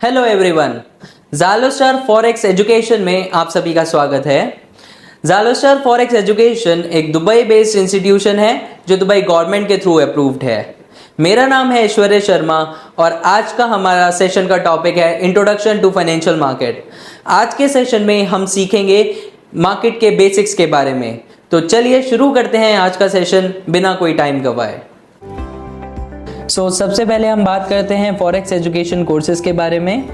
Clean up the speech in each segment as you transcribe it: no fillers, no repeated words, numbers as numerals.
Hello everyone, ज़ालोस्टार forex education में आप सभी का स्वागत है। ज़ालोस्टार फॉरेक्स एजुकेशन एक दुबई बेस्ड इंस्टीट्यूशन है जो दुबई गवर्नमेंट के थ्रू अप्रूव्ड है। मेरा नाम है ऐश्वर्य शर्मा और आज का हमारा सेशन का टॉपिक है इंट्रोडक्शन टू फाइनेंशियल मार्केट। आज के सेशन में हम सीखेंगे मार्केट के बेसिक्स के बारे में। तो चलिए शुरू करते हैं आज का सेशन बिना कोई टाइम गवाए। सबसे पहले हम बात करते हैं फॉरेक्स एजुकेशन कोर्सेज के बारे में,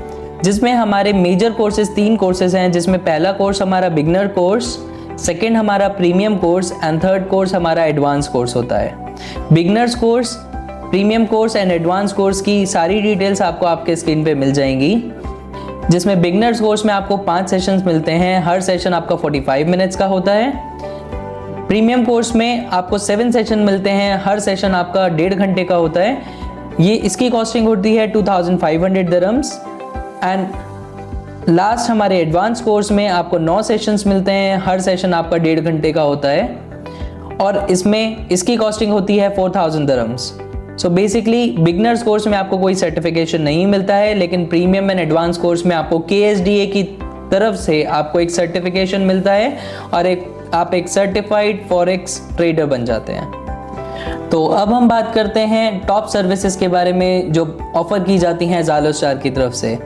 जिसमें हमारे मेजर कोर्सेज 3 कोर्सेज हैं, जिसमें पहला कोर्स हमारा बिगनर कोर्स, सेकंड हमारा premium course and third course हमारा एडवांस कोर्स होता है। Beginners course, premium course and advance course की सारी डिटेल्स आपको आपके स्क्रीन पे मिल जाएंगी। जिसमें बिगनर्स कोर्स में आपको 5 सेशंस मिलते हैं, हर सेशन आपका 45 मिनट्स का होता है। प्रीमियम कोर्स में आपको 7 सेशन मिलते हैं, हर सेशन आपका 1.5 घंटे का होता है। ये इसकी कॉस्टिंग होती है 2500 दिरहम्स। एंड लास्ट हमारे एडवांस कोर्स में आपको 9 सेशंस मिलते हैं, हर सेशन आपका 1.5 घंटे का होता है और इसमें इसकी कॉस्टिंग होती है 4000 dirhams. So basically beginners course में आपको कोई सर्टिफिकेशन नहीं मिलता है, लेकिन प्रीमियम एंड एडवांस कोर्स में आपको KSDA की तरफ से आपको एक सर्टिफिकेशन मिलता है और आप एक सर्टिफाइड फॉरेक्स ट्रेडर बन जाते हैं। तो अब हम बात करते हैं टॉप सर्विसेज के बारे में जो ऑफर की जाती हैं ज़ालोस्टार की तरफ से,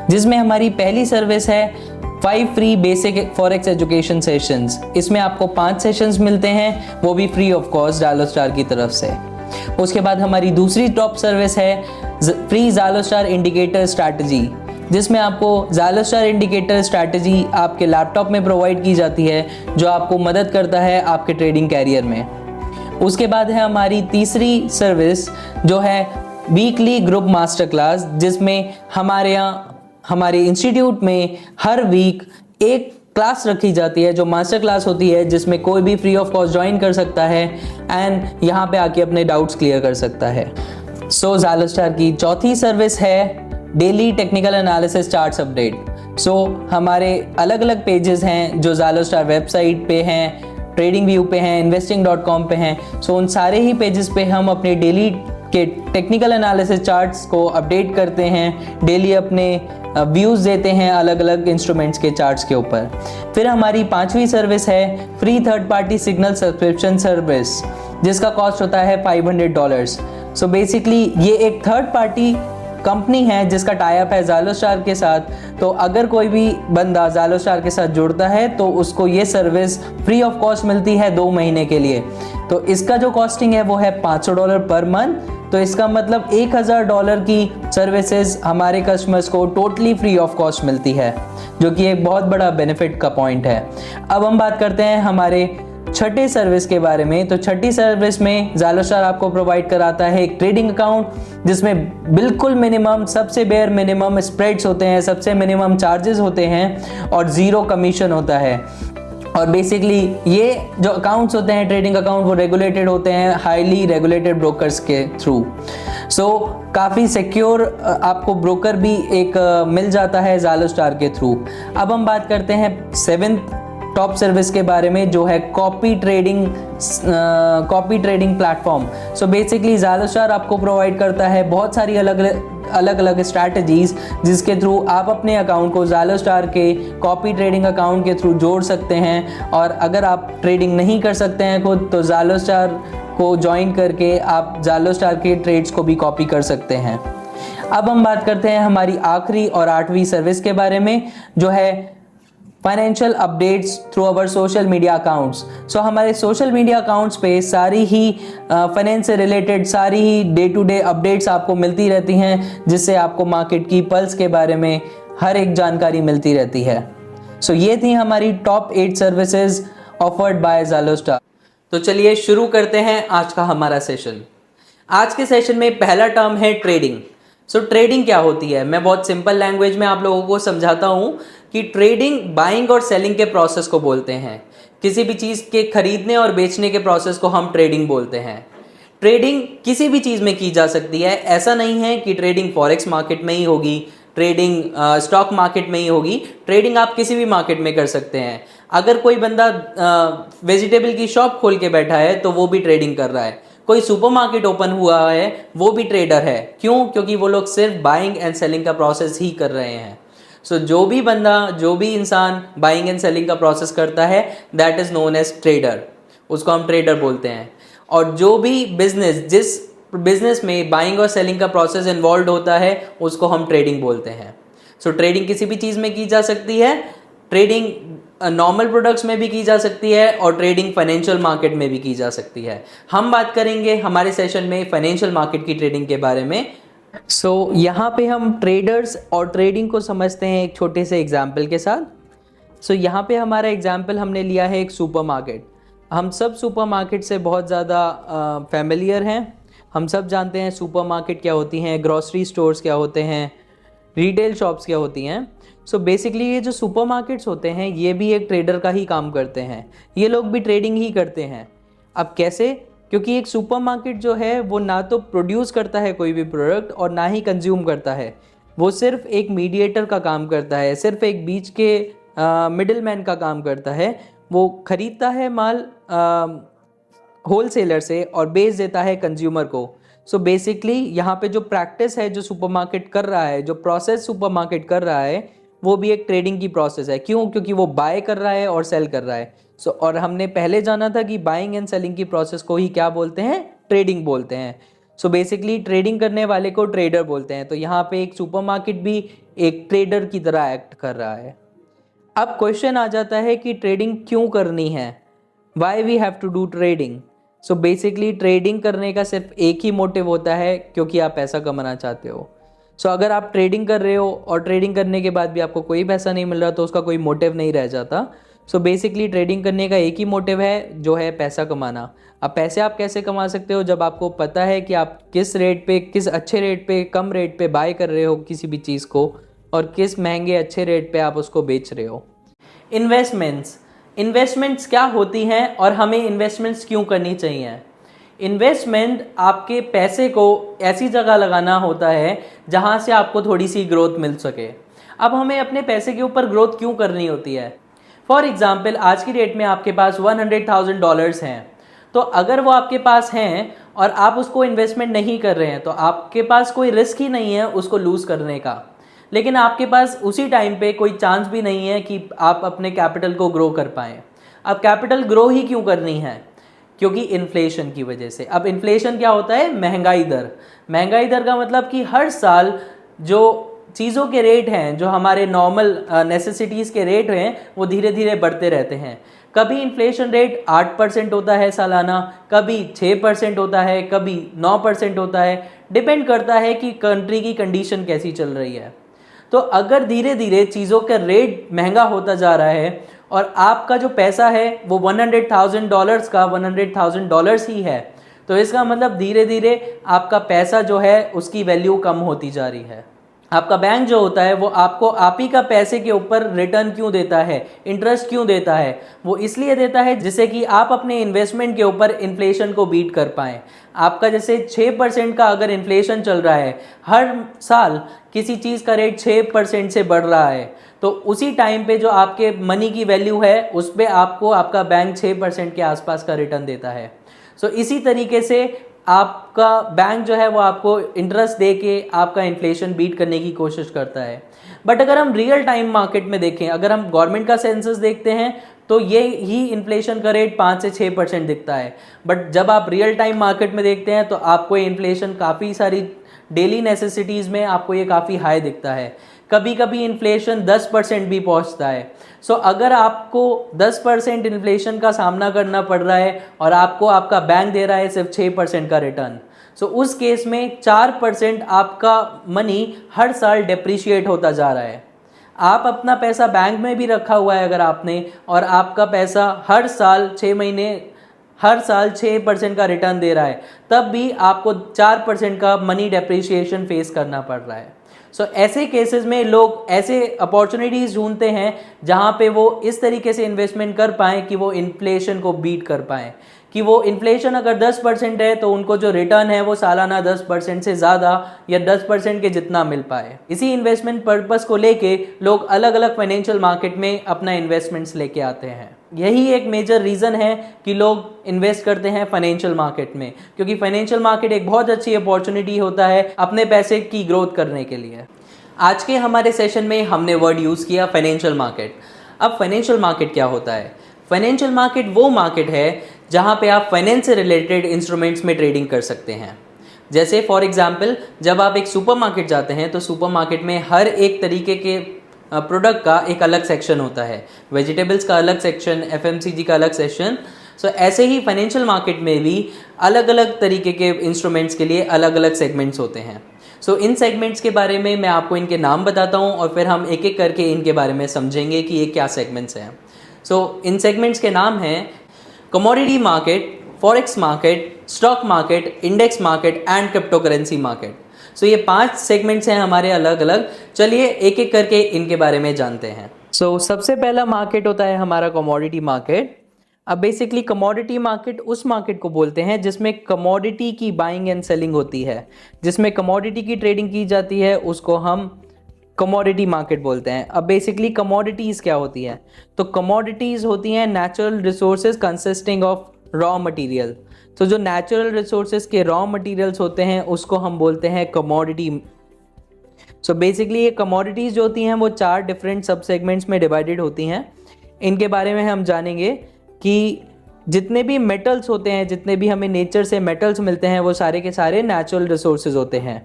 जिसमें हमारी पहली सर्विस है 5 free basic forex education sessions. इसमें आपको 5 सेशंस मिलते हैं, वो भी फ्री ऑफ कॉस्ट ज़ालोस्टार की तरफ से। उसके बाद हमारी दूसरी टॉप सर्विस है फ्री ज़ालोस्टार इंडिकेटर स्ट्रैटेजी, जिसमें आपको ज़ालोस्टार इंडिकेटर स्ट्रैटेजी आपके लैपटॉप में प्रोवाइड की जाती है, जो आपको मदद करता है आपके ट्रेडिंग कैरियर में। उसके बाद है हमारी तीसरी सर्विस जो है वीकली ग्रुप मास्टर क्लास, जिसमें हमारे इंस्टीट्यूट में हर वीक एक क्लास रखी जाती है जो मास्टर क्लास होती है, जिसमें कोई भी फ्री ऑफ कॉस्ट ज्वाइन कर सकता है एंड यहाँ पे आके अपने डाउट्स क्लियर कर सकता है। ज़ालोस्टार की चौथी सर्विस है daily technical analysis charts update. हमारे अलग अलग पेजेस हैं जो ज़ालोस्टार वेबसाइट पे हैं, ट्रेडिंग व्यू पे हैं, investing.com पे हैं। उन सारे ही पेजेस पे हम अपने डेली के टेक्निकल एनालिसिस चार्ट्स को अपडेट करते हैं, डेली अपने व्यूज़ देते हैं अलग अलग इंस्ट्रूमेंट्स के चार्ट्स के ऊपर। फिर हमारी 5वीं सर्विस है free third party signal subscription service, जिसका कॉस्ट होता है $500। बेसिकली ये एक थर्ड पार्टी कंपनी है जिसका टाई अप है ज़ालोस्टार के साथ। तो अगर कोई भी बंदा ज़ालोस्टार के साथ जुड़ता है तो उसको ये सर्विस फ्री ऑफ कॉस्ट मिलती है 2 महीने के लिए। तो इसका जो कॉस्टिंग है वो है $500 पर मंथ। तो इसका मतलब $1000 की सर्विसेज हमारे कस्टमर्स को टोटली फ्री ऑफ कॉस्ट मिलती है, जो कि एक बहुत बड़ा बेनिफिट का पॉइंट है। अब हम बात करते हैं हमारे छठे सर्विस के बारे में। तो छठी सर्विस में ज़ालोस्टार आपको प्रोवाइड कराता है एक ट्रेडिंग अकाउंट, जिसमें बिल्कुल मिनिमम, सबसे बेयर मिनिमम स्प्रेड्स होते हैं, सबसे मिनिमम चार्जेस होते हैं और 0 कमीशन होता है। और बेसिकली ये जो अकाउंट्स होते हैं ट्रेडिंग अकाउंट, वो रेगुलेटेड होते हैं हाईली रेगुलेटेड ब्रोकर्स के थ्रू। काफ़ी सिक्योर आपको ब्रोकर भी एक मिल जाता है ज़ालोस्टार के थ्रू। अब हम बात करते हैं 7th टॉप सर्विस के बारे में, जो है कॉपी ट्रेडिंग प्लेटफॉर्म। बेसिकली ज़ालोस्टार आपको प्रोवाइड करता है बहुत सारी अलग अलग स्ट्रैटेजीज, जिसके थ्रू आप अपने अकाउंट को ज़ालोस्टार के कॉपी ट्रेडिंग अकाउंट के थ्रू जोड़ सकते हैं। और अगर आप ट्रेडिंग नहीं कर सकते हैं खुद, तो ज़ालोस्टार को ज्वाइन करके आप ज़ालोस्टार के ट्रेड्स को भी कॉपी कर सकते हैं। अब हम बात करते हैं हमारी आखिरी और 8वीं सर्विस के बारे में, जो है financial updates through our social media accounts. हमारे सोशल मीडिया अकाउंट्स पे सारी ही फाइनेंस से रिलेटेड सारी ही डे टू डे अपडेट्स आपको मिलती रहती हैं, जिससे आपको मार्केट की पल्स के बारे में हर एक जानकारी मिलती रहती है। ये थी हमारी टॉप 8 सर्विसेज ऑफर्ड बाय ज़ालोस्टार। तो चलिए शुरू करते हैं आज का हमारा सेशन। आज के सेशन में पहला टर्म है ट्रेडिंग। ट्रेडिंग क्या होती है, मैं बहुत सिंपल लैंग्वेज में आप लोगों को समझाता हूँ कि ट्रेडिंग बाइंग और सेलिंग के प्रोसेस को बोलते हैं। किसी भी चीज़ के खरीदने और बेचने के प्रोसेस को हम ट्रेडिंग बोलते हैं। ट्रेडिंग किसी भी चीज़ में की जा सकती है, ऐसा नहीं है कि ट्रेडिंग फॉरेक्स मार्केट में ही होगी, ट्रेडिंग स्टॉक मार्केट में ही होगी। ट्रेडिंग आप किसी भी मार्केट में कर सकते हैं। अगर कोई बंदा वेजिटेबल की शॉप खोल के बैठा है तो वो भी ट्रेडिंग कर रहा है। कोई सुपरमार्केट ओपन हुआ है वो भी ट्रेडर है। क्यों? क्योंकि वो लोग सिर्फ बाइंग एंड सेलिंग का प्रोसेस ही कर रहे हैं। सो जो भी बंदा, जो भी इंसान बाइंग एंड सेलिंग का प्रोसेस करता है, that is known as trader, उसको हम ट्रेडर बोलते हैं। और जो भी बिजनेस, जिस बिजनेस में बाइंग और सेलिंग का प्रोसेस इन्वॉल्व होता है, उसको हम ट्रेडिंग बोलते हैं। सो ट्रेडिंग किसी भी चीज़ में की जा सकती है, ट्रेडिंग नॉर्मल प्रोडक्ट्स में भी की जा सकती है और ट्रेडिंग फाइनेंशियल मार्केट में भी की जा सकती है। हम बात करेंगे हमारे सेशन में फाइनेंशियल मार्केट की ट्रेडिंग के बारे में। यहाँ पे हम ट्रेडर्स और ट्रेडिंग को समझते हैं एक छोटे से एग्जाम्पल के साथ। यहाँ पे हमारा एग्जाम्पल हमने लिया है एक सुपरमार्केट। हम सब सुपरमार्केट से बहुत ज़्यादा फैमिलियर हैं। हम सब जानते हैं सुपरमार्केट क्या होती हैं, ग्रॉसरी स्टोर्स क्या होते हैं, रिटेल शॉप्स क्या होती हैं। बेसिकली ये जो सुपरमार्केट्स होते हैं ये भी एक ट्रेडर का ही काम करते हैं, ये लोग भी ट्रेडिंग ही करते हैं। अब कैसे? क्योंकि एक सुपरमार्केट जो है वो ना तो प्रोड्यूस करता है कोई भी प्रोडक्ट और ना ही कंज्यूम करता है, वो सिर्फ एक मीडिएटर का काम करता है, सिर्फ एक बीच के मिडिल मैन का काम करता है। वो खरीदता है माल होलसेलर से और बेच देता है कंज्यूमर को। बेसिकली यहाँ पे जो प्रैक्टिस है, जो सुपरमार्केट कर रहा है, जो प्रोसेस सुपरमार्केट कर रहा है, वो भी एक ट्रेडिंग की प्रोसेस है। क्यों? क्योंकि वो बाय कर रहा है और सेल कर रहा है। और हमने पहले जाना था कि बाइंग एंड सेलिंग की प्रोसेस को ही क्या बोलते हैं? ट्रेडिंग बोलते हैं। बेसिकली ट्रेडिंग करने वाले को ट्रेडर बोलते हैं। तो यहाँ पे एक सुपरमार्केट भी एक ट्रेडर की तरह एक्ट कर रहा है। अब क्वेश्चन आ जाता है कि ट्रेडिंग क्यों करनी है? Why we have to do trading? Basically trading करने का सिर्फ एक ही मोटिव होता है, क्योंकि आप पैसा कमाना चाहते हो। अगर आप ट्रेडिंग कर रहे हो और ट्रेडिंग करने के बाद भी आपको कोई पैसा नहीं मिल रहा तो उसका कोई मोटिव नहीं रह जाता। बेसिकली ट्रेडिंग करने का एक ही मोटिव है, जो है पैसा कमाना। अब पैसे आप कैसे कमा सकते हो? जब आपको पता है कि आप किस रेट पे, किस अच्छे रेट पे, कम रेट पे बाय कर रहे हो किसी भी चीज़ को और किस महंगे अच्छे रेट पे आप उसको बेच रहे हो। इन्वेस्टमेंट्स क्या होती हैं और हमें इन्वेस्टमेंट्स क्यों करनी चाहिए? इन्वेस्टमेंट आपके पैसे को ऐसी जगह लगाना होता है जहां से आपको थोड़ी सी ग्रोथ मिल सके। अब हमें अपने पैसे के ऊपर ग्रोथ क्यों करनी होती है? फॉर एग्जाम्पल, आज की डेट में आपके पास $100,000 हैं, तो अगर वो आपके पास हैं और आप उसको इन्वेस्टमेंट नहीं कर रहे हैं तो आपके पास कोई रिस्क ही नहीं है उसको लूज़ करने का। लेकिन आपके पास उसी टाइम पे कोई चांस भी नहीं है कि आप अपने कैपिटल को ग्रो कर पाएँ। अब कैपिटल ग्रो ही क्यों करनी है? क्योंकि इन्फ्लेशन की वजह से। अब इन्फ्लेशन क्या होता है? महंगाई दर। महंगाई दर का मतलब कि हर साल जो चीज़ों के रेट हैं, जो हमारे नॉर्मल नेसेसिटीज़ के रेट हैं, वो धीरे धीरे बढ़ते रहते हैं। कभी इन्फ्लेशन रेट 8% होता है सालाना, कभी 6% होता है, कभी 9% होता है। डिपेंड करता है कि कंट्री की कंडीशन कैसी चल रही है। तो अगर धीरे धीरे चीज़ों का रेट महंगा होता जा रहा है और आपका जो पैसा है वो $100,000 का $100,000 ही है, तो इसका मतलब धीरे धीरे आपका पैसा जो है उसकी वैल्यू कम होती जा रही है। आपका बैंक जो होता है वो आपको आप ही का पैसे के ऊपर रिटर्न क्यों देता है, इंटरेस्ट क्यों देता है? वो इसलिए देता है जिससे कि आप अपने इन्वेस्टमेंट के ऊपर इन्फ्लेशन को बीट कर पाएँ। आपका जैसे 6% का अगर इन्फ्लेशन चल रहा है, हर साल किसी चीज़ का रेट 6% से बढ़ रहा है, तो उसी टाइम पे जो आपके मनी की वैल्यू है उस पर आपको आपका बैंक 6% के आसपास का रिटर्न देता है। इसी तरीके से आपका बैंक जो है वो आपको इंटरेस्ट दे के आपका इन्फ्लेशन बीट करने की कोशिश करता है। बट अगर हम रियल टाइम मार्केट में देखें, अगर हम गवर्नमेंट का सेंसस देखते हैं तो ये ही इन्फ्लेशन का रेट 5 से 6% दिखता है। बट जब आप रियल टाइम मार्केट में देखते हैं तो आपको इन्फ्लेशन काफ़ी सारी डेली नेसेसिटीज़ में आपको ये काफ़ी हाई दिखता है। कभी कभी इन्फ्लेशन 10% भी पहुंचता है। अगर आपको 10% इन्फ्लेशन का सामना करना पड़ रहा है और आपको आपका बैंक दे रहा है सिर्फ 6% का रिटर्न, उस केस में 4% आपका मनी हर साल डेप्रिशिएट होता जा रहा है। आप अपना पैसा बैंक में भी रखा हुआ है अगर आपने, और आपका पैसा हर साल 6 महीने हर साल 6% का रिटर्न दे रहा है, तब भी आपको 4% का मनी डेप्रिशिएशन फेस करना पड़ रहा है। ऐसे केसेस में लोग ऐसे अपॉर्चुनिटीज़ ढूंढते हैं जहां पे वो इस तरीके से इन्वेस्टमेंट कर पाएँ कि वो इन्फ्लेशन को बीट कर पाएँ, कि वो इन्फ्लेशन अगर 10% है तो उनको जो रिटर्न है वो सालाना 10% से ज़्यादा या 10% के जितना मिल पाए। इसी इन्वेस्टमेंट पर्पस को लेके लोग अलग अलग फाइनेंशियल मार्केट में अपना इन्वेस्टमेंट्स लेके आते हैं। यही एक मेजर रीज़न है कि लोग इन्वेस्ट करते हैं फाइनेंशियल मार्केट में, क्योंकि फाइनेंशियल मार्केट एक बहुत अच्छी अपॉर्चुनिटी होता है अपने पैसे की ग्रोथ करने के लिए। आज के हमारे सेशन में हमने वर्ड यूज़ किया फाइनेंशियल मार्केट। अब फाइनेंशियल मार्केट क्या होता है? फाइनेंशियल मार्केट वो मार्केट है जहाँ पे आप फाइनेंस से रिलेटेड इंस्ट्रूमेंट्स में ट्रेडिंग कर सकते हैं। जैसे फॉर एग्जांपल, जब आप एक सुपरमार्केट जाते हैं तो सुपरमार्केट में हर एक तरीके के प्रोडक्ट का एक अलग सेक्शन होता है। वेजिटेबल्स का अलग सेक्शन, एफएमसीजी का अलग सेक्शन। सो ऐसे ही फाइनेंशियल मार्केट में भी अलग अलग तरीके के इंस्ट्रूमेंट्स के लिए अलग अलग सेगमेंट्स होते हैं। सो इन सेगमेंट्स के बारे में मैं आपको इनके नाम बताता हूँ और फिर हम एक एक करके इनके बारे में समझेंगे कि ये क्या सेगमेंट्स हैं। सो इन सेगमेंट्स के नाम हैं commodity market, forex market, stock market, index market and cryptocurrency market. So ये 5 सेगमेंट्स हैं हमारे अलग अलग। चलिए एक एक करके इनके बारे में जानते हैं। सो सबसे पहला मार्केट होता है हमारा कमोडिटी मार्केट। अब बेसिकली कमोडिटी मार्केट उस मार्केट को बोलते हैं जिसमें कमोडिटी की बाइंग एंड सेलिंग होती है, जिसमें कमोडिटी की ट्रेडिंग की जाती है, उसको हम कमोडिटी मार्केट बोलते हैं। अब बेसिकली कमोडिटीज़ क्या होती हैं? तो कमोडिटीज़ होती हैं natural resources consisting of raw material. तो जो नेचुरल रिसोर्सेज के रॉ मटेरियल्स होते हैं उसको हम बोलते हैं कमोडिटी। सो बेसिकली ये कमोडिटीज़ जो होती हैं वो 4 डिफरेंट सब सेगमेंट्स में डिवाइडेड होती हैं। इनके बारे में हम जानेंगे कि जितने भी मेटल्स होते हैं, जितने भी हमें नेचर से मेटल्स मिलते हैं, वो सारे के सारे नेचुरल रिसोर्सेज होते हैं।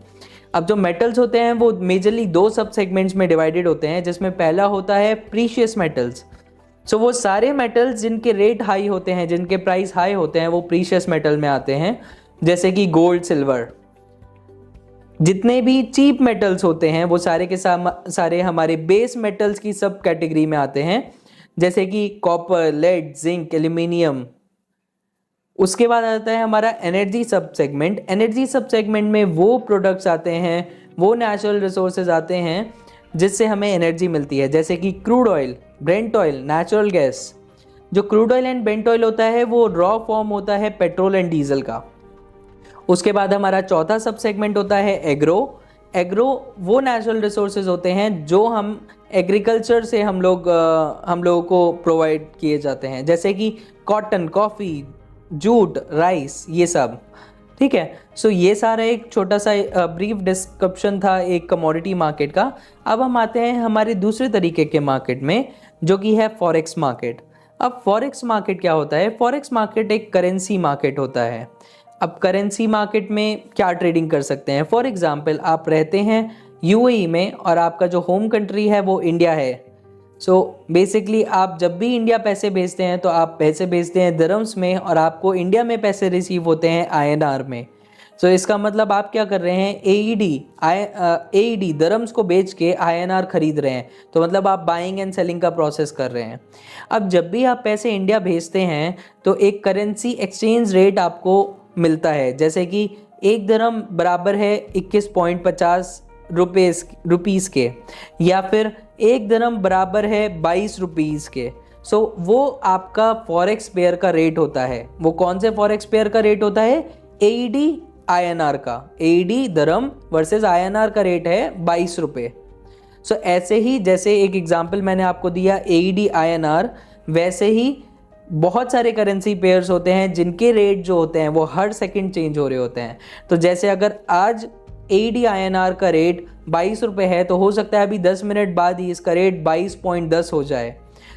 अब जो मेटल्स होते हैं वो मेजरली 2 सब सेगमेंट्स में डिवाइडेड होते हैं, जिसमें पहला होता है प्रीशियस मेटल्स। सो वो सारे मेटल्स जिनके रेट हाई होते हैं, जिनके प्राइस हाई होते हैं, वो प्रीशियस मेटल में आते हैं, जैसे कि गोल्ड, सिल्वर। जितने भी चीप मेटल्स होते हैं वो सारे के सारे हमारे बेस मेटल्स की सब कैटेगरी में आते हैं, जैसे कि कॉपर, लेड, जिंक, एल्यूमिनियम। उसके बाद आता है हमारा एनर्जी सब सेगमेंट। एनर्जी सब सेगमेंट में वो प्रोडक्ट्स आते हैं, वो नेचुरल रिसोर्सेज आते हैं जिससे हमें एनर्जी मिलती है, जैसे कि crude oil, Brent oil, natural gas. जो crude oil and Brent oil होता है वो रॉ फॉर्म होता है पेट्रोल एंड डीजल का। उसके बाद हमारा चौथा सब सेगमेंट होता है एग्रो। एग्रो वो नेचुरल रिसोर्सेज होते हैं जो हम एग्रीकल्चर से हम लोगों को प्रोवाइड किए जाते हैं, जैसे कि कॉटन, कॉफ़ी, जूट, राइस, ये सब। ठीक है। सो ये सारा एक छोटा सा ब्रीफ डिस्क्रिप्शन था एक कमोडिटी मार्केट का। अब हम आते हैं हमारे दूसरे तरीके के मार्केट में, जो कि है फॉरेक्स मार्केट। अब फॉरेक्स मार्केट क्या होता है? फॉरेक्स मार्केट एक करेंसी मार्केट होता है। अब करेंसी मार्केट में क्या ट्रेडिंग कर सकते हैं? फॉर एग्जांपल, आप रहते हैं यूएई में और आपका जो होम कंट्री है वो इंडिया है। सो बेसिकली आप जब भी इंडिया पैसे भेजते हैं तो आप पैसे भेजते हैं दिरहम्स में और आपको इंडिया में पैसे रिसीव होते हैं आईएनआर में। सो इसका मतलब आप क्या कर रहे हैं? एईडी दिरहम्स को बेच के आईएनआर खरीद रहे हैं। तो मतलब आप बाइंग एंड सेलिंग का प्रोसेस कर रहे हैं। अब जब भी आप पैसे इंडिया भेजते हैं तो एक करेंसी एक्सचेंज रेट आपको मिलता है, जैसे कि 1 दिरहम बराबर है 21.50 रुपीज़ के, या फिर 1 दिरहम बराबर है 22 रुपीज़ के। सो वो आपका फॉरेक्स पेयर का रेट होता है। वो कौन से फॉरेक्स पेयर का रेट होता है? एईडी आईएनआर का। एईडी दिरहम वर्सेस आईएनआर का रेट है 22 रुपये। सो ऐसे ही जैसे एक एग्जांपल मैंने आपको दिया एईडी आईएनआर, वैसे ही बहुत सारे करेंसी पेयर्स होते हैं जिनके रेट जो होते हैं वो हर सेकंड चेंज हो रहे होते हैं। तो जैसे अगर आज एईडी आईएनआर का रेट 22 रुपये है तो हो सकता है अभी 10 मिनट बाद ही इसका रेट 22.10 हो जाए।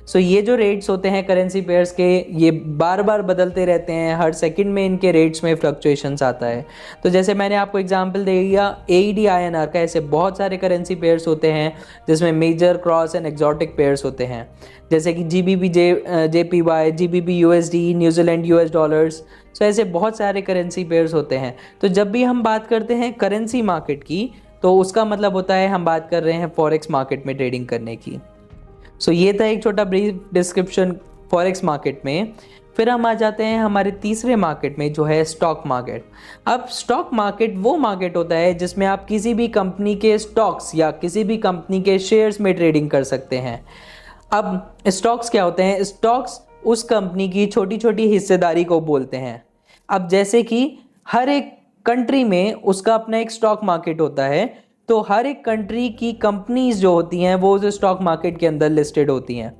सो ये जो रेट्स होते हैं करेंसी पेयर्स के, ये बार बार बदलते रहते हैं, हर सेकंड में इनके रेट्स में फ्लक्चुएशंस आता है। तो जैसे मैंने आपको एग्जांपल दे दिया एईडी आईएनआर का, ऐसे बहुत सारे करेंसी पेयर्स होते हैं जिसमें major, cross and exotic pairs होते हैं, जैसे कि GBP JPY, GBP USD, New Zealand US dollars. So ऐसे बहुत सारे करेंसी पेयर्स होते हैं। तो जब भी हम बात करते हैं करेंसी मार्केट की तो उसका मतलब होता है हम बात कर रहे हैं फॉरेक्स मार्केट में ट्रेडिंग करने की। सो ये था एक छोटा ब्रीफ डिस्क्रिप्शन फॉरेक्स मार्केट में। फिर हम आ जाते हैं हमारे तीसरे मार्केट में, जो है स्टॉक मार्केट। अब स्टॉक मार्केट वो मार्केट होता है जिसमें आप किसी भी कंपनी के स्टॉक्स या किसी भी कंपनी के शेयर्स में ट्रेडिंग कर सकते हैं। अब स्टॉक्स क्या होते हैं? स्टॉक्स उस कंपनी की छोटी छोटी हिस्सेदारी को बोलते हैं। अब जैसे कि हर एक कंट्री में उसका अपना एक स्टॉक मार्केट होता है, तो हर एक कंट्री की कंपनीज जो होती हैं वो उस स्टॉक मार्केट के अंदर लिस्टेड होती हैं।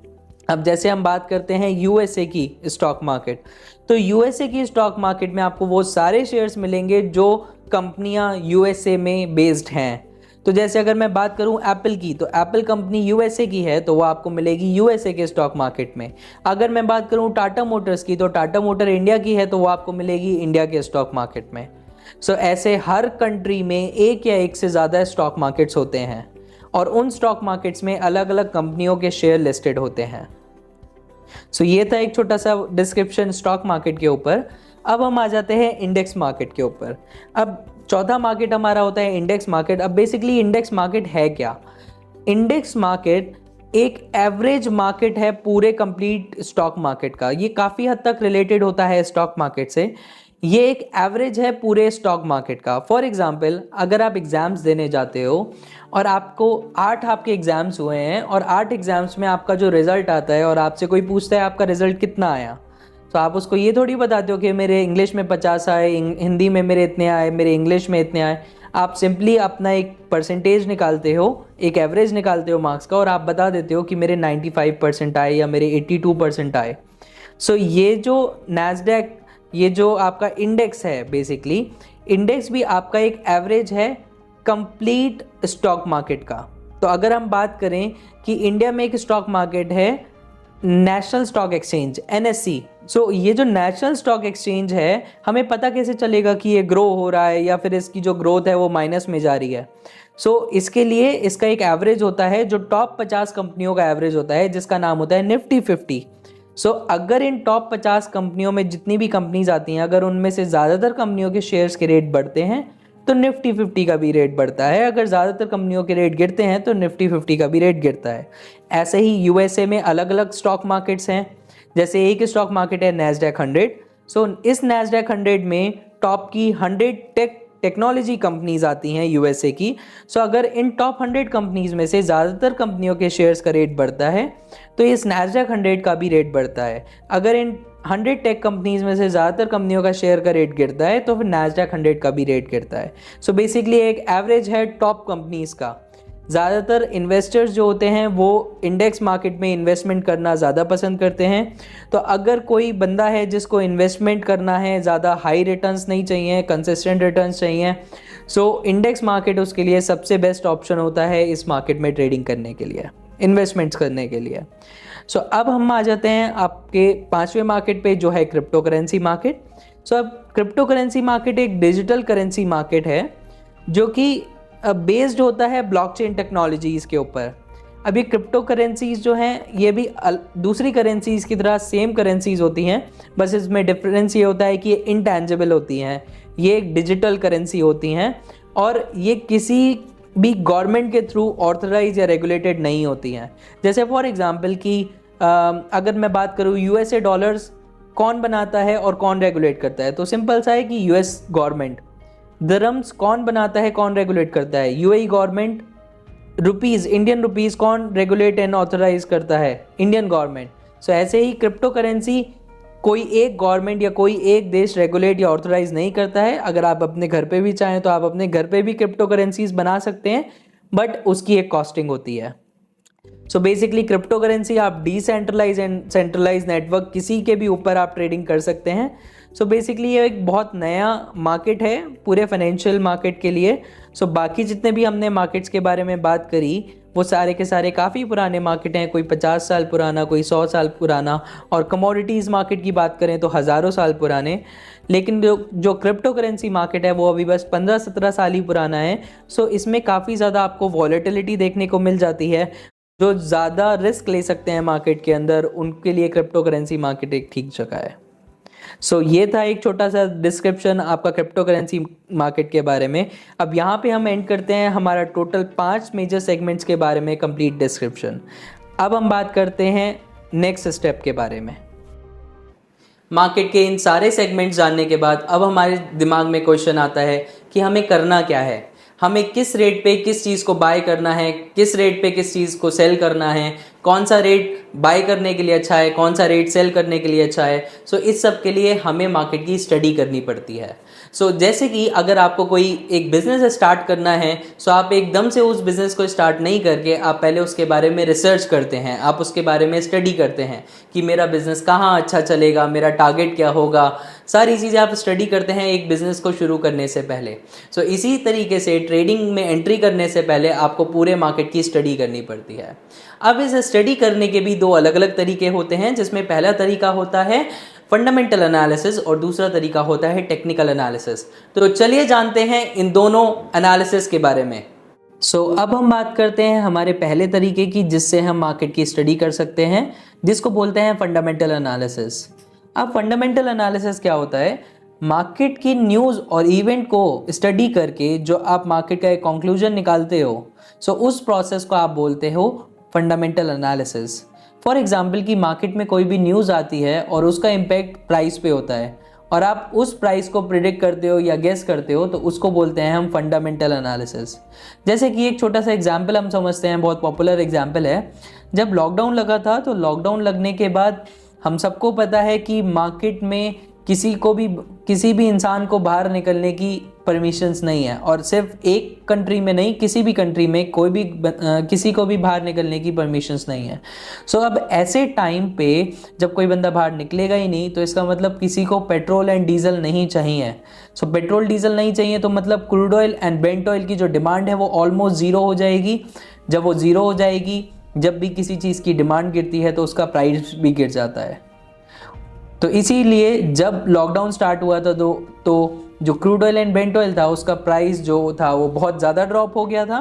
अब जैसे हम बात करते हैं यूएसए की स्टॉक मार्केट, तो यूएसए की स्टॉक मार्केट में आपको वो सारे शेयर्स मिलेंगे जो कंपनियां यूएसए में बेस्ड हैं। तो जैसे अगर मैं बात करूं एप्पल की, तो एप्पल कंपनी यूएसए की है तो वो आपको मिलेगी यूएसए के स्टॉक मार्केट में। अगर मैं बात करूं टाटा मोटर्स की, तो टाटा मोटर इंडिया की है तो वो आपको मिलेगी इंडिया के स्टॉक मार्केट में। सो ऐसे हर कंट्री में एक या एक से ज़्यादा स्टॉक मार्केट्स होते हैं और उन स्टॉक मार्केट्स में अलग अलग कंपनियों के शेयर लिस्टेड होते हैं। सो ये था एक छोटा सा डिस्क्रिप्शन स्टॉक मार्केट के ऊपर। अब हम आ जाते हैं इंडेक्स मार्केट के ऊपर। अब चौथा मार्केट हमारा होता है इंडेक्स मार्केट। अब बेसिकली इंडेक्स मार्केट है क्या? इंडेक्स मार्केट एक एवरेज मार्केट है पूरे कंप्लीट स्टॉक मार्केट का। ये काफ़ी हद तक रिलेटेड होता है स्टॉक मार्केट से। ये एक एवरेज है पूरे स्टॉक मार्केट का। फॉर एग्जांपल, अगर आप एग्ज़ाम्स देने जाते हो और आपको 8 आपके एग्ज़ाम्स हुए हैं और 8 एग्ज़ाम्स में आपका जो रिज़ल्ट आता है और आपसे कोई पूछता है आपका रिज़ल्ट कितना आया, तो आप उसको ये थोड़ी बताते हो कि मेरे इंग्लिश में 50 आए, हिंदी में मेरे इतने आए, मेरे इंग्लिश में इतने आए। आप सिंपली अपना एक परसेंटेज निकालते हो, एक एवरेज निकालते हो मार्क्स का और आप बता देते हो कि मेरे 95% आए या मेरे 82% आए। सो ये जो नैस्डैक, ये जो आपका इंडेक्स है, बेसिकली इंडेक्स भी आपका एक एवरेज है कंप्लीट स्टॉक मार्केट का। तो अगर हम बात करें कि इंडिया में एक स्टॉक मार्केट है नेशनल स्टॉक एक्सचेंज, एनएससी। सो ये जो नेशनल स्टॉक एक्सचेंज है, हमें पता कैसे चलेगा कि ये ग्रो हो रहा है या फिर इसकी जो ग्रोथ है वो माइनस में जा रही है? सो इसके लिए इसका एक एवरेज होता है जो टॉप 50 कंपनियों का एवरेज होता है, जिसका नाम होता है निफ्टी 50। सो अगर इन टॉप 50 कंपनियों में जितनी भी कंपनीज आती हैं, अगर उनमें से ज़्यादातर कंपनियों के शेयर्स के रेट बढ़ते हैं तो निफ्टी 50 का भी रेट बढ़ता है। अगर ज़्यादातर कंपनियों के रेट गिरते हैं तो निफ्टी 50 का भी रेट गिरता है। ऐसे ही यूएसए में अलग अलग स्टॉक मार्केट्स हैं। जैसे एक स्टॉक मार्केट है नैस्डैक 100। सो इस नैस्डैक 100 में टॉप की 100 टेक्नोलॉजी कंपनीज आती हैं यूएसए की। सो अगर इन टॉप 100 कंपनीज में से ज़्यादातर कंपनियों के शेयर्स का रेट बढ़ता है तो इस नैस्डैक 100 का भी रेट बढ़ता है। अगर इन 100 टेक कंपनीज में से ज़्यादातर कंपनियों का शेयर का रेट गिरता है तो फिर नैस्डैक 100 का भी रेट गिरता है। सो बेसिकली एक एवरेज है टॉप कंपनीज का। ज़्यादातर इन्वेस्टर्स जो होते हैं वो इंडेक्स मार्केट में इन्वेस्टमेंट करना ज़्यादा पसंद करते हैं। तो अगर कोई बंदा है जिसको इन्वेस्टमेंट करना है, ज़्यादा हाई रिटर्न्स नहीं चाहिए, कंसिस्टेंट रिटर्न्स चाहिए, सो इंडेक्स मार्केट उसके लिए सबसे बेस्ट ऑप्शन होता है इस मार्केट में ट्रेडिंग करने के लिए, इन्वेस्टमेंट्स करने के लिए। सो अब हम आ जाते हैं आपके 5वें मार्केट पे, जो है क्रिप्टो करेंसी मार्केट। सो अब क्रिप्टो करेंसी मार्केट एक डिजिटल करेंसी मार्केट है जो कि बेस्ड होता है ब्लॉकचेन टेक्नोलॉजीज़ के ऊपर। अभी क्रिप्टो करेंसीज जो हैं ये भी दूसरी करेंसीज़ की तरह सेम करेंसीज होती हैं, बस इसमें डिफरेंस ये होता है कि ये इनटैंजिबल होती हैं, ये एक डिजिटल करेंसी होती हैं और ये किसी भी गवर्नमेंट के थ्रू ऑथराइज या रेगुलेटेड नहीं होती हैं। जैसे फॉर एग्जांपल कि अगर मैं बात करूँ यूएसए डॉलर्स कौन बनाता है और कौन रेगुलेट करता है, तो सिंपल सा है कि यूएस गवर्नमेंट। दिरहम्स कौन बनाता है, कौन रेगुलेट करता है? UAE government. Rupees, Indian rupees कौन रेगुलेट एंड ऑथराइज करता है? Indian government. सो ऐसे ही क्रिप्टो करेंसी कोई एक गवर्नमेंट या कोई एक देश रेगुलेट या ऑथराइज नहीं करता है। अगर आप अपने घर पे भी चाहें तो आप अपने घर पे भी क्रिप्टो करेंसीज बना सकते हैं, बट उसकी एक कॉस्टिंग होती है। सो बेसिकली क्रिप्टो करेंसी आप डिसेंट्रलाइज एंड सेंट्रलाइज नेटवर्क किसी के भी ऊपर आप ट्रेडिंग कर सकते हैं। सो बेसिकली ये एक बहुत नया मार्केट है पूरे फाइनेंशियल मार्केट के लिए। सो बाकी जितने भी हमने मार्केट्स के बारे में बात करी वो सारे के सारे काफ़ी पुराने मार्केट हैं, कोई 50 साल पुराना, कोई 100 साल पुराना, और कमोडिटीज़ मार्केट की बात करें तो हज़ारों साल पुराने। लेकिन जो क्रिप्टो करेंसी मार्केट है वो अभी बस 15-17 साल ही पुराना है। सो इसमें काफ़ी ज़्यादा आपको वॉलेटिलिटी देखने को मिल जाती है। जो ज़्यादा रिस्क ले सकते हैं मार्केट के अंदर उनके लिए क्रिप्टो करेंसी मार्केट एक ठीक जगह है। सो ये था एक छोटा सा डिस्क्रिप्शन आपका क्रिप्टो करेंसी मार्केट के बारे में। अब यहाँ पे हम एंड करते हैं हमारा टोटल 5 मेजर सेगमेंट्स के बारे में कंप्लीट डिस्क्रिप्शन। अब हम बात करते हैं नेक्स्ट स्टेप के बारे में। मार्केट के इन सारे सेगमेंट्स जानने के बाद अब हमारे दिमाग में क्वेश्चन आता है कि हमें करना क्या है, हमें किस रेट पे किस चीज़ को बाय करना है, किस रेट पे किस चीज़ को सेल करना है, कौन सा रेट बाय करने के लिए अच्छा है, कौन सा रेट सेल करने के लिए अच्छा है। सो इस सब के लिए हमें मार्केट की स्टडी करनी पड़ती है। सो जैसे कि अगर आपको कोई एक बिज़नेस स्टार्ट करना है, सो आप एकदम से उस बिज़नेस को स्टार्ट नहीं करके आप पहले उसके बारे में रिसर्च करते हैं, आप उसके बारे में स्टडी करते हैं कि मेरा बिज़नेस कहाँ अच्छा चलेगा, मेरा टारगेट क्या होगा, सारी चीज़ें आप स्टडी करते हैं एक बिज़नेस को शुरू करने से पहले। सो इसी तरीके से ट्रेडिंग में एंट्री करने से पहले आपको पूरे मार्केट की स्टडी करनी पड़ती है। अब इस स्टडी करने के भी दो अलग अलग तरीके होते हैं, जिसमें पहला तरीका होता है फंडामेंटल एनालिसिस और दूसरा तरीका होता है टेक्निकल एनालिसिस। तो चलिए जानते हैं इन दोनों एनालिसिस के बारे में। अब हम बात करते हैं हमारे पहले तरीके की, जिससे हम मार्केट की स्टडी कर सकते हैं, जिसको बोलते हैं फंडामेंटल एनालिसिस। अब फंडामेंटल एनालिसिस क्या होता है? मार्केट की न्यूज़ और इवेंट को स्टडी करके जो आप मार्केट का एक कंक्लूजन निकालते हो, उस प्रोसेस को आप बोलते हो फंडामेंटल एनालिसिस। फॉर एग्जाम्पल कि मार्केट में कोई भी न्यूज़ आती है और उसका इम्पैक्ट प्राइस पे होता है और आप उस प्राइस को प्रिडिक्ट करते हो या गेस करते हो, तो उसको बोलते हैं हम फंडामेंटल एनालिसिस। जैसे कि एक छोटा सा एग्जाम्पल हम समझते हैं, बहुत पॉपुलर एग्जाम्पल है। जब लॉकडाउन लगा था, तो लॉकडाउन लगने के बाद हम सबको पता है कि मार्केट में किसी भी इंसान को बाहर निकलने की परमिशंस नहीं है, और सिर्फ एक कंट्री में नहीं, किसी भी कंट्री में किसी को भी बाहर निकलने की परमिशंस नहीं है। अब ऐसे टाइम पे जब कोई बंदा बाहर निकलेगा ही नहीं, तो इसका मतलब किसी को पेट्रोल एंड डीजल नहीं चाहिए। पेट्रोल डीजल नहीं चाहिए तो मतलब crude oil and Brent oil की जो डिमांड है वो ऑलमोस्ट ज़ीरो हो जाएगी। जब वो ज़ीरो हो जाएगी, जब भी किसी चीज़ की डिमांड गिरती है तो उसका प्राइस भी गिर जाता है। तो इसीलिए जब लॉकडाउन स्टार्ट हुआ था तो जो crude oil and Brent oil था, उसका प्राइस जो था वो बहुत ज़्यादा ड्रॉप हो गया था।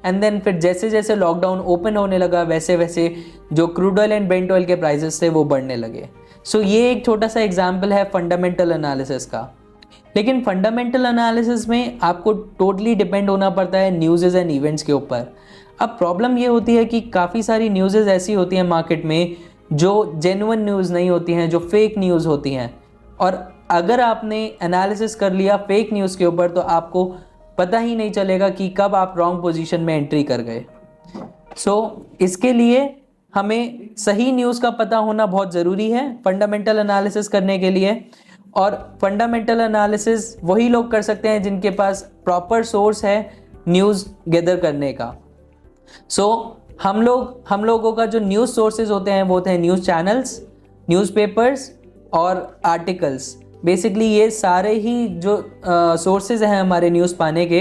एंड देन फिर जैसे जैसे लॉकडाउन ओपन होने लगा, वैसे वैसे जो crude oil and Brent oil के प्राइसेस थे वो बढ़ने लगे। ये एक छोटा सा एग्जाम्पल है फंडामेंटल एनालिसिस का। लेकिन फंडामेंटल एनालिसिस में आपको टोटली डिपेंड होना पड़ता है न्यूज़ एंड इवेंट्स के ऊपर। अब प्रॉब्लम ये होती है कि काफ़ी सारी न्यूज़ ऐसी होती हैं मार्केट में जो जेन्युइन न्यूज़ नहीं होती हैं, जो फेक न्यूज़ होती हैं। और अगर आपने एनालिसिस कर लिया फेक न्यूज़ के ऊपर, तो आपको पता ही नहीं चलेगा कि कब आप रॉन्ग पोजीशन में एंट्री कर गए। इसके लिए हमें सही न्यूज़ का पता होना बहुत ज़रूरी है फंडामेंटल एनालिसिस करने के लिए। और फंडामेंटल एनालिसिस वही लोग कर सकते हैं जिनके पास प्रॉपर सोर्स है न्यूज़ गैदर करने का। हम लोगों का जो न्यूज़ सोर्सेज होते हैं वो होते हैं न्यूज़ चैनल्स, न्यूज़पेपर्स और आर्टिकल्स। बेसिकली ये सारे ही जो सोर्सेज हैं हमारे न्यूज़ पाने के,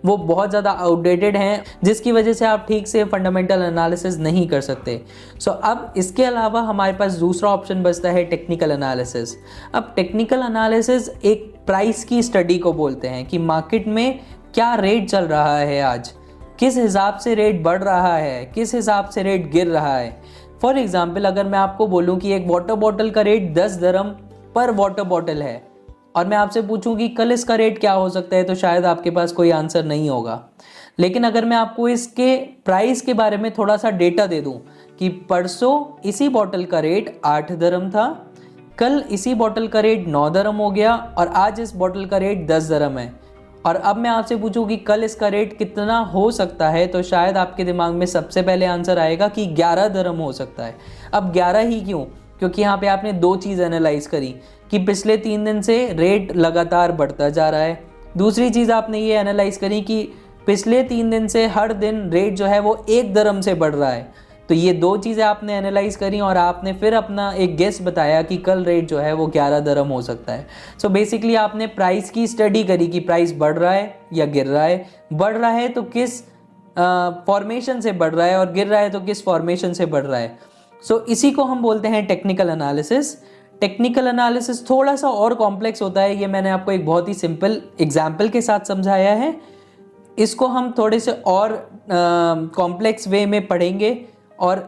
वो बहुत ज़्यादा आउटडेटेड हैं, जिसकी वजह से आप ठीक से फंडामेंटल एनालिसिस नहीं कर सकते। अब इसके अलावा हमारे पास दूसरा ऑप्शन बचता है टेक्निकल एनालिसिस। अब टेक्निकल एनालिसिस एक प्राइस की स्टडी को बोलते हैं कि मार्केट में क्या रेट चल रहा है आज, किस हिसाब से रेट बढ़ रहा है, किस हिसाब से रेट गिर रहा है। फॉर एग्जाम्पल अगर मैं आपको बोलूं कि एक वाटर बॉटल का रेट 10 दरम पर वाटर बॉटल है, और मैं आपसे पूछूं कि कल इसका रेट क्या हो सकता है, तो शायद आपके पास कोई आंसर नहीं होगा। लेकिन अगर मैं आपको इसके प्राइस के बारे में थोड़ा सा डेटा दे दूं कि परसों इसी बॉटल का रेट 8 दरम था, कल इसी बॉटल का रेट 9 दरम हो गया, और आज इस बॉटल का रेट 10 दरम है, और अब मैं आपसे पूछूं कि कल इसका रेट कितना हो सकता है, तो शायद आपके दिमाग में सबसे पहले आंसर आएगा कि 11 दरम हो सकता है। अब 11 ही क्यों? क्योंकि यहाँ पे आपने दो चीज़ एनालाइज करी कि पिछले 3 दिन से रेट लगातार बढ़ता जा रहा है। दूसरी चीज़ आपने ये एनालाइज करी कि पिछले 3 दिन से हर दिन रेट जो है वो 1 दरम से बढ़ रहा है। तो ये दो चीज़ें आपने एनालाइज करी और आपने फिर अपना एक गेस बताया कि कल रेट जो है वो 11 दरम हो सकता है। बेसिकली आपने प्राइस की स्टडी करी कि प्राइस बढ़ रहा है या गिर रहा है। बढ़ रहा है तो किस फॉर्मेशन से बढ़ रहा है, और गिर रहा है तो किस फॉर्मेशन से बढ़ रहा है। इसी को हम बोलते हैं टेक्निकल एनालिसिस। टेक्निकल एनालिसिस थोड़ा सा और कॉम्प्लेक्स होता है, ये मैंने आपको एक बहुत ही सिंपल एग्जाम्पल के साथ समझाया है। इसको हम थोड़े से और कॉम्प्लेक्स वे में पढ़ेंगे। और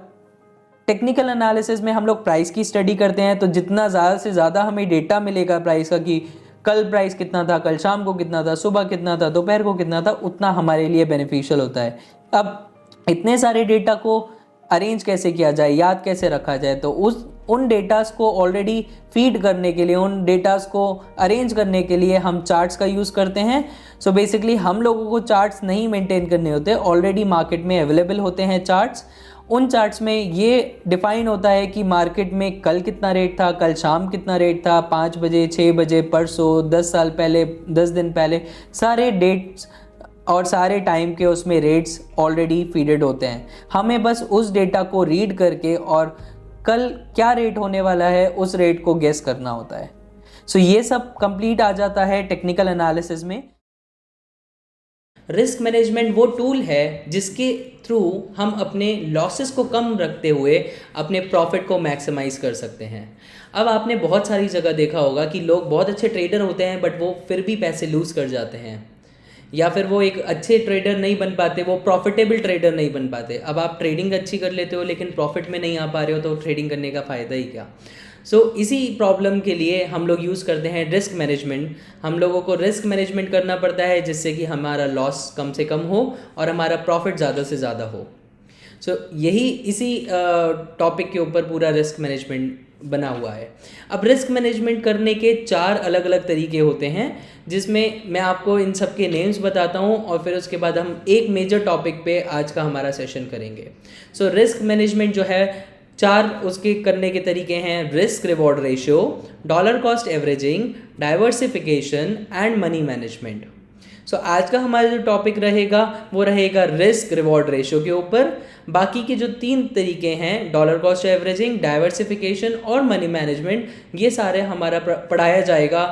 टेक्निकल एनालिसिस में हम लोग प्राइस की स्टडी करते हैं, तो जितना ज़्यादा से ज़्यादा हमें डेटा मिलेगा प्राइस का कि कल प्राइस कितना था, कल शाम को कितना था, सुबह कितना था, दोपहर को कितना था, उतना हमारे लिए बेनिफिशियल होता है। अब इतने सारे डेटा को अरेंज कैसे किया जाए, याद कैसे रखा जाए, तो उन डेटास को ऑलरेडी फीड करने के लिए, उन डेटास को अरेंज करने के लिए हम चार्ट्स का यूज़ करते हैं। बेसिकली हम लोगों को चार्ट्स नहीं मेंटेन करने होते, ऑलरेडी मार्केट में अवेलेबल होते हैं चार्ट्स, उन चार्ट्स में ये डिफाइन होता है कि मार्केट में कल कितना रेट था, कल शाम कितना रेट था, 5 बजे, 6 बजे, परसों, 10 साल पहले, 10 दिन पहले, सारे डेट्स और सारे टाइम के उसमें रेट्स ऑलरेडी फीडेड होते हैं। हमें बस उस डेटा को रीड करके और कल क्या रेट होने वाला है उस रेट को गेस करना होता है। सो ये सब कंप्लीट आ जाता है टेक्निकल एनालिसिस में। रिस्क मैनेजमेंट वो टूल है जिसके थ्रू हम अपने लॉसेस को कम रखते हुए अपने प्रॉफिट को मैक्सिमाइज कर सकते हैं। अब आपने बहुत सारी जगह देखा होगा कि लोग बहुत अच्छे ट्रेडर होते हैं बट वो फिर भी पैसे लूज़ कर जाते हैं, या फिर वो एक अच्छे ट्रेडर नहीं बन पाते, वो प्रॉफिटेबल ट्रेडर नहीं बन पाते। अब आप ट्रेडिंग अच्छी कर लेते हो लेकिन प्रॉफिट में नहीं आ पा रहे हो तो ट्रेडिंग करने का फ़ायदा ही क्या। इसी प्रॉब्लम के लिए हम लोग यूज़ करते हैं रिस्क मैनेजमेंट। हम लोगों को रिस्क मैनेजमेंट करना पड़ता है जिससे कि हमारा लॉस कम से कम हो और हमारा प्रॉफिट ज़्यादा से ज़्यादा हो। यही इसी टॉपिक के ऊपर पूरा रिस्क मैनेजमेंट बना हुआ है। अब रिस्क मैनेजमेंट करने के 4 अलग अलग तरीके होते हैं जिसमें मैं आपको इन सब के नेम्स बताता हूँ और फिर उसके बाद हम एक मेजर टॉपिक पे आज का हमारा सेशन करेंगे। रिस्क मैनेजमेंट जो है 4 उसके करने के तरीके हैं: risk reward ratio, dollar cost averaging, diversification and money management. आज का हमारा जो टॉपिक रहेगा वो रहेगा रिस्क रिवॉर्ड रेशियो के ऊपर। बाकी के जो 3 तरीके हैं, डॉलर कॉस्ट एवरेजिंग, डाइवर्सिफिकेशन और मनी मैनेजमेंट, ये सारे हमारा पढ़ाया जाएगा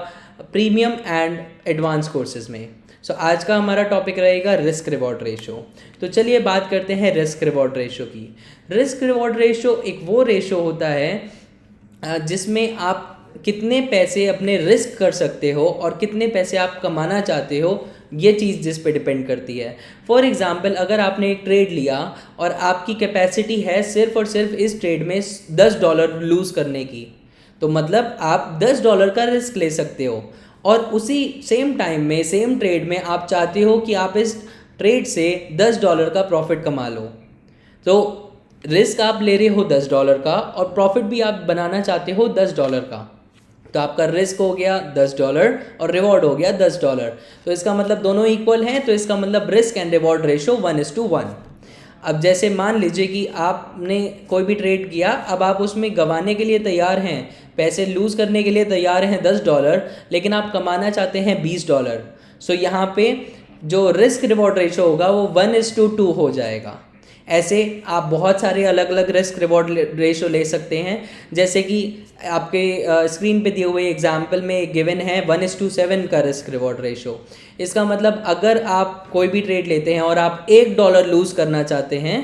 प्रीमियम एंड एडवांस कोर्सेज में। आज का हमारा टॉपिक रहेगा रिस्क रिवॉर्ड रेशियो। तो चलिए बात करते हैं रिस्क रिवॉर्ड रेशियो की। रिस्क रिवॉर्ड रेशियो एक वो रेशियो होता है जिसमें आप कितने पैसे अपने रिस्क कर सकते हो और कितने पैसे आप कमाना चाहते हो, ये चीज़ जिस पे डिपेंड करती है। फॉर एग्ज़ाम्पल, अगर आपने एक ट्रेड लिया और आपकी कैपेसिटी है सिर्फ और सिर्फ इस ट्रेड में $10 लूज़ करने की, तो मतलब आप $10 का रिस्क ले सकते हो और उसी सेम टाइम में सेम ट्रेड में आप चाहते हो कि आप इस ट्रेड से $10 का प्रॉफिट कमा लो। तो रिस्क आप ले रहे हो $10 का और प्रॉफिट भी आप बनाना चाहते हो $10 का, तो आपका रिस्क हो गया $10 और रिवॉर्ड हो गया $10। तो इसका मतलब दोनों इक्वल हैं, तो इसका मतलब रिस्क एंड रिवॉर्ड रेशियो 1:1। अब जैसे मान लीजिए कि आपने कोई भी ट्रेड किया, अब आप उसमें गंवाने के लिए तैयार हैं, पैसे लूज़ करने के लिए तैयार हैं $10, लेकिन आप कमाना चाहते हैं $20। यहाँ पे जो रिस्क रिवॉर्ड रेशियो होगा वो 1:2 हो जाएगा। ऐसे आप बहुत सारे अलग अलग रिस्क रिवॉर्ड रेशियो ले सकते हैं, जैसे कि आपके स्क्रीन पे दिए हुए एग्जाम्पल में गिवन है 1:7 का रिस्क रिवॉर्ड रेशियो। इसका मतलब अगर आप कोई भी ट्रेड लेते हैं और आप $1 लूज़ करना चाहते हैं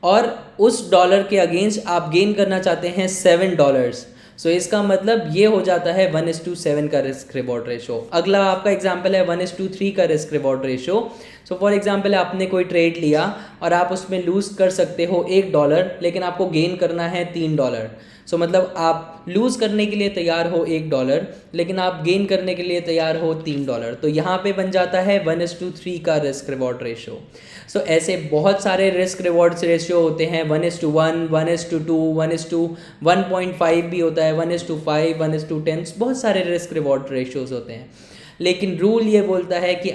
और उस डॉलर के अगेंस्ट आप गेन करना चाहते हैं $7, इसका मतलब ये हो जाता है 1:7 का रिस्क रिवॉर्ड रेशियो। अगला आपका एग्जाम्पल है 1:3 का risk reward ratio. For example, आपने कोई ट्रेड लिया और आप उसमें लूज़ कर सकते हो $1 लेकिन आपको गेन करना है $3। मतलब आप लूज़ करने के लिए तैयार हो $1 लेकिन आप गेन करने के लिए तैयार हो $3। तो यहाँ पे बन जाता है 1:3 का रिस्क रिवॉर्ड रेशियो। ऐसे बहुत सारे रिस्क रिवॉर्ड रेशियो होते हैं, 1:1, 1:2, 1:1.5 भी होता है, 1:5, 1:10, बहुत सारे रिस्क रिवॉर्ड रेशियोज होते हैं। लेकिन रूल ये बोलता है कि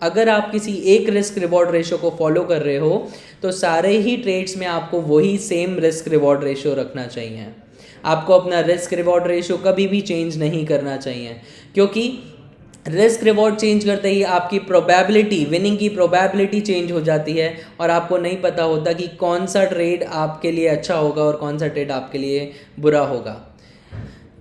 अगर आप किसी एक रिस्क रिवॉर्ड रेशियो को फॉलो कर रहे हो तो सारे ही ट्रेड्स में आपको वही सेम रिस्क रिवॉर्ड रेशियो रखना चाहिए। आपको अपना रिस्क रिवॉर्ड रेशियो कभी भी चेंज नहीं करना चाहिए, क्योंकि रिस्क रिवॉर्ड चेंज करते ही आपकी प्रोबेबिलिटी, विनिंग की प्रोबेबिलिटी चेंज हो जाती है और आपको नहीं पता होता कि कौन सा ट्रेड आपके लिए अच्छा होगा और कौन सा ट्रेड आपके लिए बुरा होगा।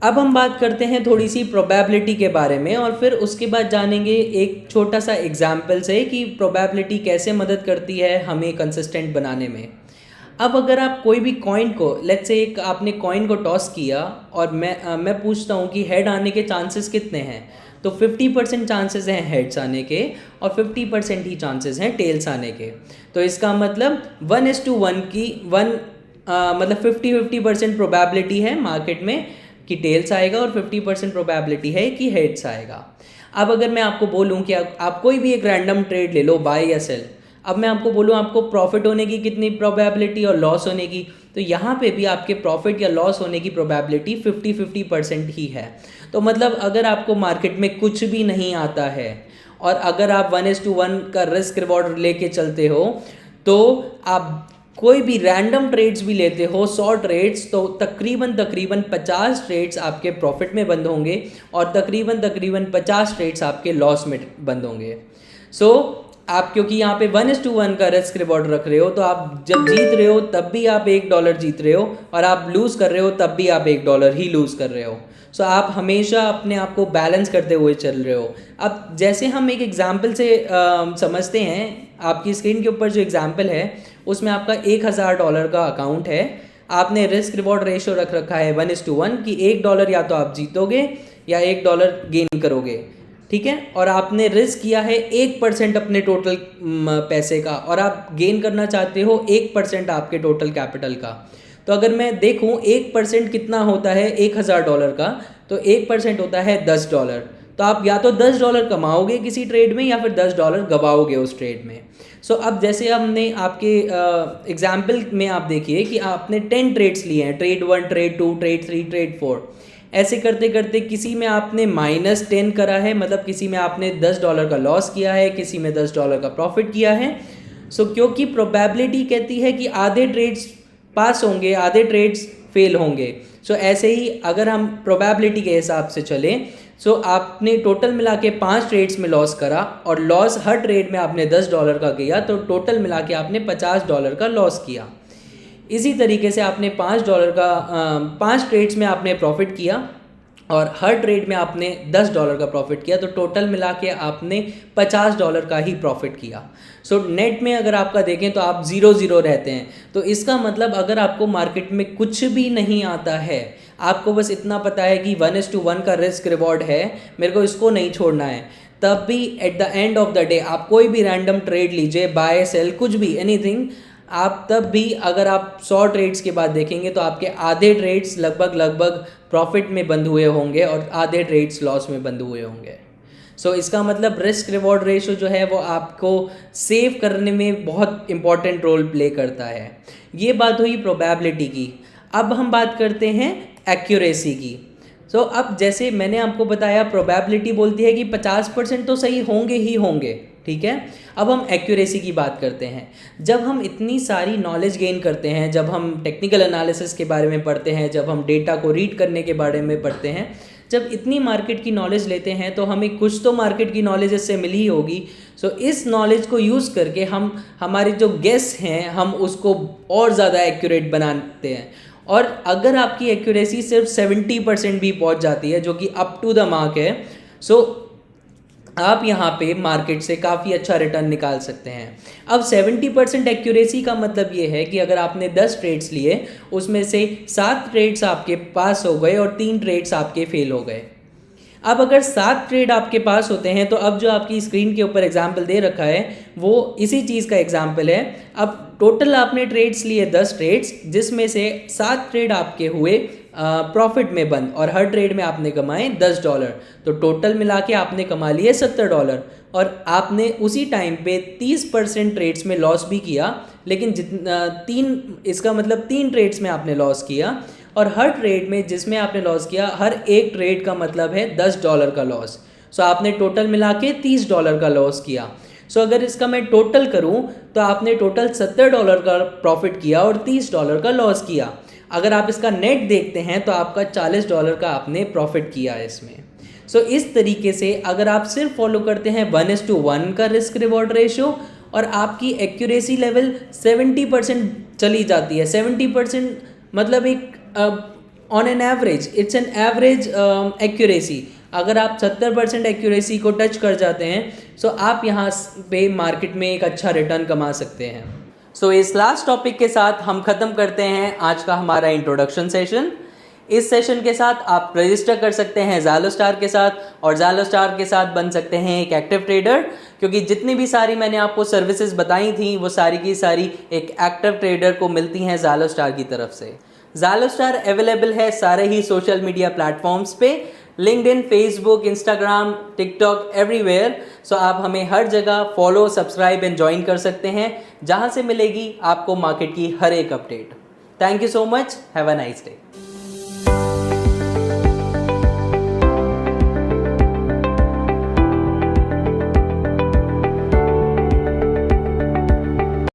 अब हम बात करते हैं थोड़ी सी प्रोबेबिलिटी के बारे में और फिर उसके बाद जानेंगे एक छोटा सा एग्जाम्पल से कि प्रोबेबिलिटी कैसे मदद करती है हमें कंसिस्टेंट बनाने में। अब अगर आप कोई भी कॉइन को, लेट्स से एक आपने कॉइन को टॉस किया और मैं पूछता हूँ कि हेड आने के चांसेस कितने हैं, तो 50% चांसेस हैं हेड्स आने के और 50% ही चांसेस हैं टेल्स आने के। तो इसका मतलब 1:1 की मतलब 50-50% प्रोबेबिलिटी है मार्केट में कि टेल्स आएगा और 50% प्रोबेबिलिटी है कि हेड्स आएगा। अब अगर मैं आपको बोलूं कि आप कोई भी एक रैंडम ट्रेड ले लो, बाय या सेल, अब मैं आपको बोलूं आपको प्रॉफिट होने की कितनी प्रोबेबिलिटी और लॉस होने की, तो यहाँ पे भी आपके प्रॉफिट या लॉस होने की प्रोबेबिलिटी 50-50% ही है। तो मतलब अगर आपको मार्केट में कुछ भी नहीं आता है और अगर आप 1:1 का रिस्क रिवॉर्ड लेके चलते हो तो आप कोई भी रैंडम ट्रेड्स भी लेते हो 100 ट्रेड्स, तो तकरीबन 50 ट्रेड्स आपके प्रॉफिट में बंद होंगे और तकरीबन 50 ट्रेड्स आपके लॉस में बंद होंगे। सो आप क्योंकि यहाँ पे 1:1 का रिस्क रिवॉर्ड रख रहे हो, तो आप जब जीत रहे हो तब भी आप $1 जीत रहे हो और आप लूज़ कर रहे हो तब भी आप $1 ही लूज़ कर रहे हो। सो आप हमेशा अपने आप को बैलेंस करते हुए चल रहे हो। अब जैसे हम एक एग्जाम्पल से समझते हैं, आपकी स्क्रीन के ऊपर जो एग्जाम्पल है उसमें आपका $1000 का अकाउंट है। आपने रिस्क रिवॉर्ड रेशियो रख रखा है 1:1 कि $1 या तो आप जीतोगे या $1 गेन करोगे, ठीक है। और आपने रिस्क किया है 1% अपने टोटल पैसे का और आप गेन करना चाहते हो 1% आपके टोटल कैपिटल का। तो अगर मैं देखूं 1% कितना होता है $1000 का, तो 1% होता है $10। तो आप या तो $10 कमाओगे किसी ट्रेड में या फिर $10 गवाओगे उस ट्रेड में। सो अब जैसे हमने आपके एग्जाम्पल में आप देखिए कि आपने 10 ट्रेड्स लिए हैं, ट्रेड 1, ट्रेड 2, ट्रेड 3, ट्रेड 4। ऐसे करते करते किसी में आपने -10 करा है, मतलब किसी में आपने $10 का लॉस किया है, किसी में $10 का प्रॉफिट किया है। सो क्योंकि प्रोबेबिलिटी कहती है कि आधे ट्रेड्स पास होंगे, आधे ट्रेड्स फेल होंगे। सो ऐसे ही अगर हम प्रोबेबिलिटी के हिसाब से चलें, सो आपने टोटल मिला के 5 ट्रेड्स में लॉस करा और लॉस हर ट्रेड में आपने $10 का किया, तो टोटल मिला के आपने $50 का लॉस किया। इसी तरीके से आपने $5 का 5 ट्रेड्स में आपने प्रॉफिट किया और हर ट्रेड में आपने $10 का प्रॉफिट किया, तो टोटल मिला के आपने $50 का ही प्रॉफिट किया। सो नेट में अगर आपका देखें तो आप 0-0 रहते हैं। तो इसका मतलब अगर आपको मार्केट में कुछ भी नहीं आता है, आपको बस इतना पता है कि 1:1 का रिस्क रिवॉर्ड है, मेरे को इसको नहीं छोड़ना है, तब भी at the end of the day आप कोई भी रैंडम ट्रेड लीजिए, बाय सेल कुछ भी एनीथिंग, आप तब भी अगर आप 100 ट्रेड्स के बाद देखेंगे तो आपके आधे ट्रेड्स लगभग प्रॉफिट में बंद हुए होंगे और आधे ट्रेड्स लॉस में बंद हुए होंगे। सो इसका मतलब रिस्क रिवॉर्ड रेशियो जो है वो आपको सेव करने में बहुत इंपॉर्टेंट रोल प्ले करता है। ये बात हुई प्रोबेबिलिटी की। अब हम बात करते हैं एक्यूरेसी की। सो अब जैसे मैंने आपको बताया प्रोबेबिलिटी बोलती है कि 50% तो सही होंगे ही होंगे, ठीक है। अब हम एक्यूरेसी की बात करते हैं। जब हम इतनी सारी नॉलेज गेन करते हैं, जब हम टेक्निकल एनालिसिस के बारे में पढ़ते हैं, जब हम डेटा को रीड करने के बारे में पढ़ते हैं, जब इतनी मार्केट की नॉलेज लेते हैं तो हमें कुछ तो मार्केट की नॉलेज इससे मिली ही होगी। सो इस नॉलेज को यूज़ करके हम हमारे जो गेस हैं हम उसको और ज़्यादा एक्यूरेट बनाते हैं। और अगर आपकी एक्यूरेसी सिर्फ 70% भी पहुंच जाती है, जो कि अप टू द मार्क है, सो आप यहाँ पे मार्केट से काफ़ी अच्छा रिटर्न निकाल सकते हैं। अब 70% एक्यूरेसी का मतलब ये है कि अगर आपने 10 ट्रेड्स लिए, उसमें से 7 ट्रेड्स आपके पास हो गए और 3 ट्रेड्स आपके फेल हो गए। अब अगर 7 ट्रेड आपके पास होते हैं, तो अब जो आपकी स्क्रीन के ऊपर एग्जाम्पल दे रखा है वो इसी चीज़ का एग्जाम्पल है। अब टोटल आपने ट्रेड्स लिए 10 ट्रेड्स, जिसमें से 7 ट्रेड आपके हुए प्रॉफिट में बंद और हर ट्रेड में आपने कमाए $10। तो टोटल मिला के आपने कमा लिए $70 और आपने उसी टाइम पे 30% ट्रेड्स में लॉस भी किया, लेकिन इसका मतलब 3 ट्रेड्स में आपने लॉस किया और हर ट्रेड में जिसमें आपने लॉस किया, हर एक ट्रेड का मतलब है $10 का लॉस। सो आपने टोटल मिला के $30 का लॉस किया। सो अगर इसका मैं टोटल करूं तो आपने टोटल $70 का प्रॉफिट किया और $30 का लॉस किया। अगर आप इसका नेट देखते हैं तो आपका $40 का आपने प्रॉफिट किया है इसमें। सो इस तरीके से अगर आप सिर्फ फॉलो करते हैं 1:1 का रिस्क रिवॉर्ड रेशियो और आपकी एक्यूरेसी लेवल 70% चली जाती है। 70% मतलब एक on an average, it's an average accuracy. अगर आप 70% एक्यूरेसी को टच कर जाते हैं, सो आप यहाँ पे मार्केट में एक अच्छा रिटर्न कमा सकते हैं। सो इस लास्ट टॉपिक के साथ हम ख़त्म करते हैं आज का हमारा इंट्रोडक्शन सेशन। इस सेशन के साथ आप रजिस्टर कर सकते हैं ज़ालोस्टार के साथ और ज़ालोस्टार के साथ बन सकते हैं एक एक्टिव ट्रेडर, क्योंकि जितनी भी सारी मैंने आपको सर्विसेज बताई थी वो सारी की सारी एक एक्टिव ट्रेडर को मिलती हैं ज़ालोस्टार की तरफ से। ज़ालोस्टार अवेलेबल है सारे ही सोशल मीडिया प्लेटफॉर्म्स पे, LinkedIn, Facebook, Instagram, TikTok, everywhere. So आप हमें हर जगह फॉलो, सब्सक्राइब एंड ज्वाइन कर सकते हैं, जहां से मिलेगी आपको मार्केट की हर एक update. Thank you so much, have a nice day.